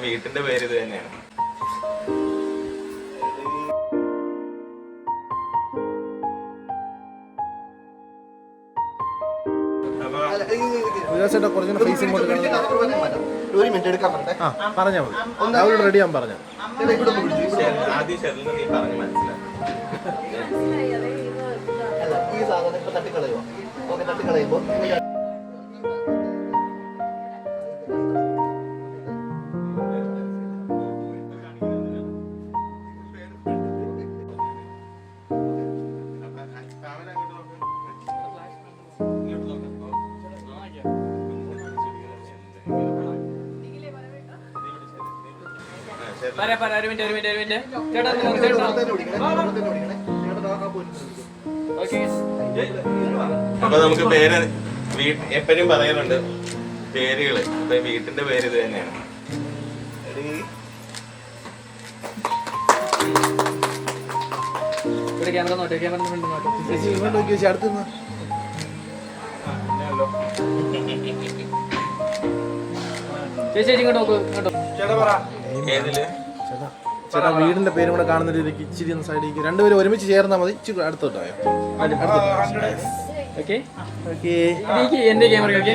വീട്ടിന്റെ പേര് ഇത് തന്നെയാണ്. ഒരു മിനിറ്റ് എടുക്കാൻ പറഞ്ഞേ. പറഞ്ഞാൽ മതി, അവരോട് റെഡി ആവാൻ പറഞ്ഞു. ആദ്യം ഷെറിന് നീ പറഞ്ഞ് മനസ്സിലാക്കി. ഈ സാധനം ഇപ്പൊ തട്ടിക്കളയുമോ? ഓക്കെ, തട്ടിക്കളയുമ്പോ അപ്പൊ നമുക്ക് പേര് എപ്പോഴും പറയാറുണ്ട് പേരുകള്. അപ്പൊ വീട്ടിന്റെ പേര് ഇത് തന്നെയാണ്. ഏതില് ചേട്ടാ വീടിന്റെ പേരും കൂടെ കാണുന്ന രീതിക്ക് ഇച്ചിരി ഒന്ന് സൈഡിലേക്ക് രണ്ടുപേരും ഒരുമിച്ച് ചേർന്നാൽ മതി. ഇച്ചിരി അടുത്തോട്ടായോ? എന്റെ ക്യാമറ ഓക്കെ.